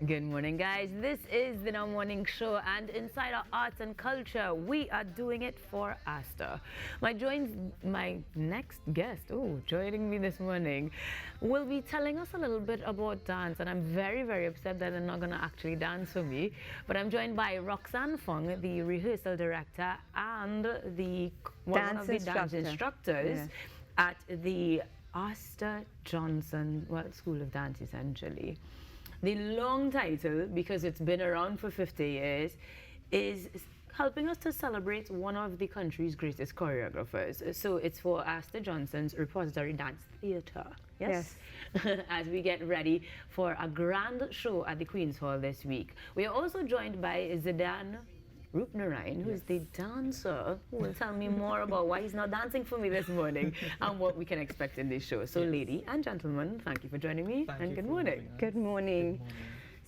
Good morning, guys. This is the Now Morning Show, and inside our arts and culture, we are doing it for Astor. My next guest, joining me this morning, will be telling us a little bit about dance, and I'm very, very upset that they're not going to actually dance for me. But I'm joined by Roxanne Fung, the rehearsal director and one of the dance instructors at the Astor Johnson, School of Dance, essentially. The long title, because it's been around for 50 years, is helping us to celebrate one of the country's greatest choreographers. So it's for Astor Johnson's Repertory Dance Theatre. Yes. As we get ready for a grand show at the Queen's Hall this week. We are also joined by Zidan Rupnarain, who is the dancer, who will tell me more about why he's not dancing for me this morning and what we can expect in this show. So, ladies and gentlemen, thank you for joining me, and good morning. Good morning.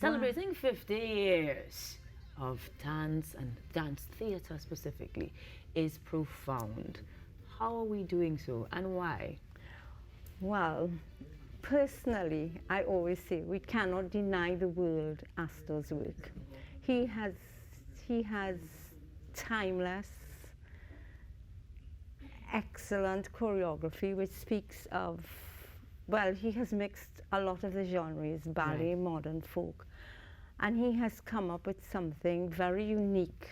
Celebrating 50 years of dance and dance theatre specifically is profound. How are we doing so, and why? Well, personally, I always say we cannot deny the world Astor's work. He has timeless, excellent choreography, which speaks of, well, he has mixed a lot of the genres, ballet, modern, folk, and he has come up with something very unique.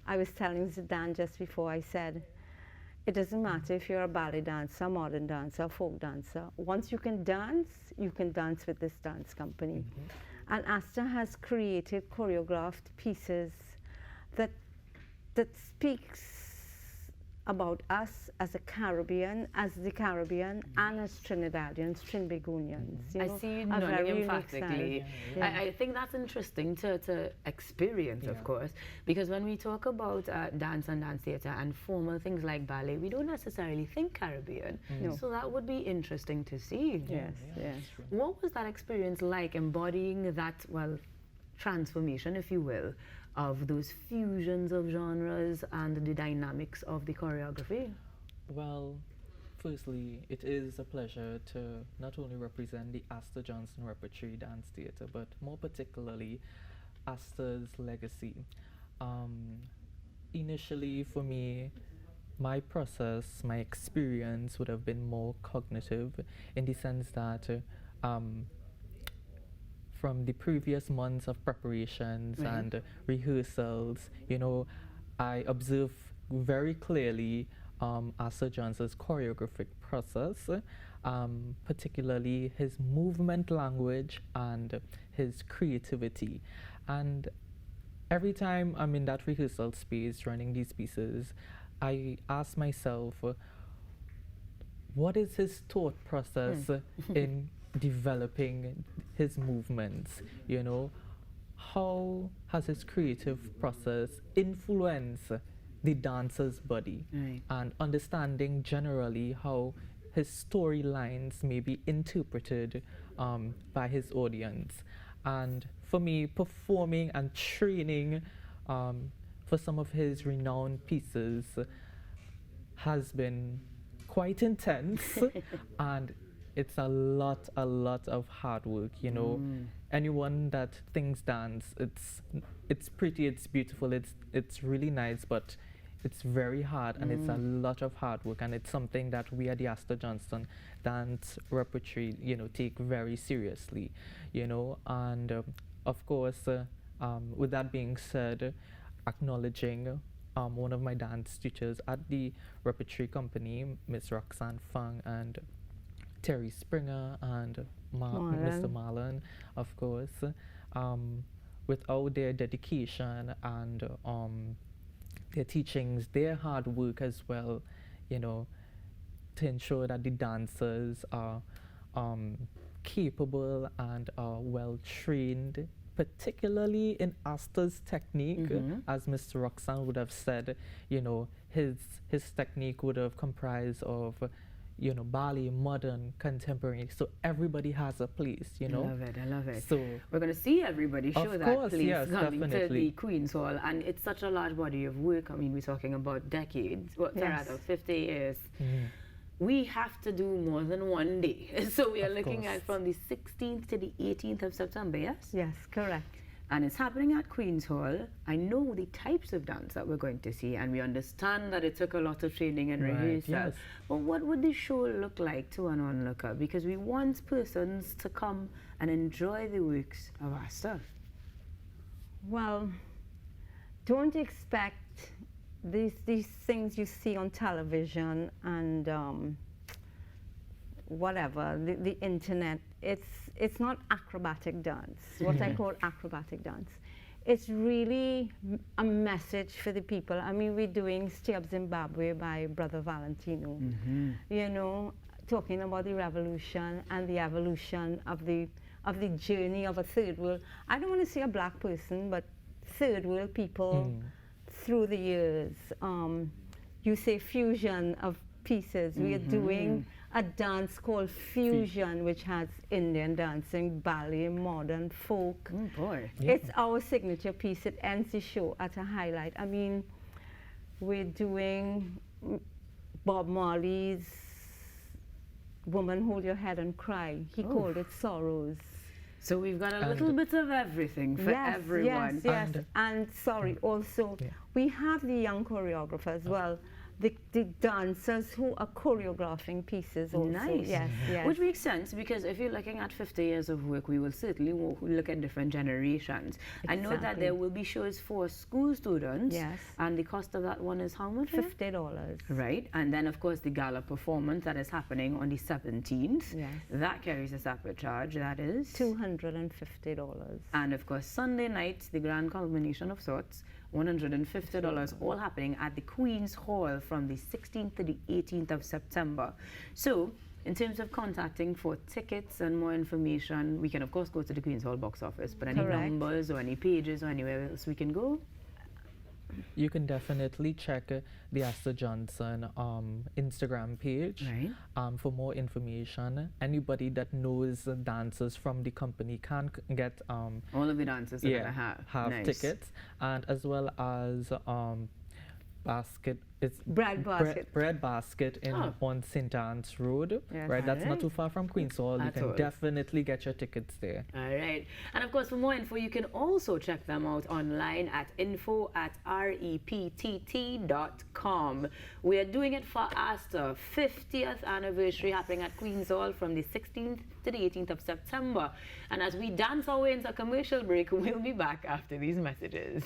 I was telling Zidan just before, I said, it doesn't matter if you're a ballet dancer, modern dancer, folk dancer. Once you can dance with this dance company. And Astor has created choreographed pieces that speaks about us as a Caribbean, and as Trinidadians, Trinbagonians. I see you nodding emphatically. I think that's interesting to experience, of course, because when we talk about dance and dance theatre and formal things like ballet, we don't necessarily think Caribbean. So that would be interesting to see. Yes. What was that experience like, embodying that, transformation, if you will, of those fusions of genres and the dynamics of the choreography? Well, firstly, it is a pleasure to not only represent the Astor Johnson Repertory Dance Theatre, but more particularly Astor's legacy. Initially, for me, my process, my experience would have been more cognitive, in the sense that from the previous months of preparations and rehearsals, I observe very clearly Astor Johnson's choreographic process, particularly his movement language and his creativity. And every time I'm in that rehearsal space running these pieces, I ask myself, what is his thought process in developing his movements? How has his creative process influenced the dancer's body, and understanding generally how his storylines may be interpreted by his audience. And for me, performing and training for some of his renowned pieces has been quite intense and it's a lot of hard work, Anyone that thinks dance, it's pretty, it's beautiful, it's really nice, but it's very hard, and it's a lot of hard work, and it's something that we at the Astor Johnson Dance Repertory, take very seriously, and of course, with that being said, acknowledging one of my dance teachers at the Repertory Company, Miss Roxanne Fung, and Terry Springer and Mr. Marlon, of course. Without their dedication and their teachings, their hard work as well, to ensure that the dancers are capable and are well trained, particularly in Astor's technique, as Mr. Roxanne would have said, his technique would have comprised of ballet, modern, contemporary. So everybody has a place, I love it. So we're going to see everybody show that place coming definitely. to the Queen's Hall. And it's such a large body of work. I mean, we're talking about decades, rather 50 years. we have to do more than one day. So we are Of looking course. at from the 16th to the 18th of September, yes? Yes, correct. And it's happening at Queen's Hall. I know the types of dance that we're going to see, and we understand that it took a lot of training and Right, rehearsal. yes. But what would the show look like to an onlooker? Because we want persons to come and enjoy the works of Astor. Well, don't expect these things you see on television and whatever, the internet. It's not acrobatic dance, what I call acrobatic dance. It's really a message for the people. I mean, we're doing Stay Up Zimbabwe by Brother Valentino, you know, talking about the revolution and the evolution of the journey of a third world. I don't want to say a black person, but third world people through the years. You say fusion of pieces. We are doing a dance called fusion, which has Indian dancing, ballet, modern, folk. Oh boy. Yeah. It's our signature piece. It ends the show at a highlight. I mean, we're doing Bob Marley's Woman Hold Your Head and Cry. He called it Sorrows. So we've got a And- little bit of everything for everyone. Yes. And sorry, also, we have the young choreographer as well. The dancers who are choreographing pieces also. Nice. Yes, yes. Which makes sense, because if you're looking at 50 years of work, we will certainly look at different generations. I know that Exactly. there will be shows for school students. Yes. And the cost of that one is how much? $50. Right. And then, of course, the gala performance that is happening on the 17th. Yes. That carries a separate charge. That is $250. And of course, Sunday night, the grand culmination of sorts, $150, all happening at the Queen's Hall from the 16th to the 18th of September. So, in terms of contacting for tickets and more information, we can of course go to the Queen's Hall box office, but any Correct. numbers or any pages or anywhere else we can go? You can definitely check the Astor Johnson Instagram page Right. for more information. Anybody that knows dancers from the company can get All of the dancers are gonna have. Nice. tickets, and as well as Bread basket. bread basket in Oh. on St. Anne's Road. Yes. Right, that's not Alright. too far from Queen's Hall. You At can all. definitely get your tickets there. All right. And of course, for more info, you can also check them out online at info@reptt.com. We are doing it for Astor, 50th anniversary happening at Queen's Hall from the 16th to the 18th of September. And as we dance our way into a commercial break, we'll be back after these messages.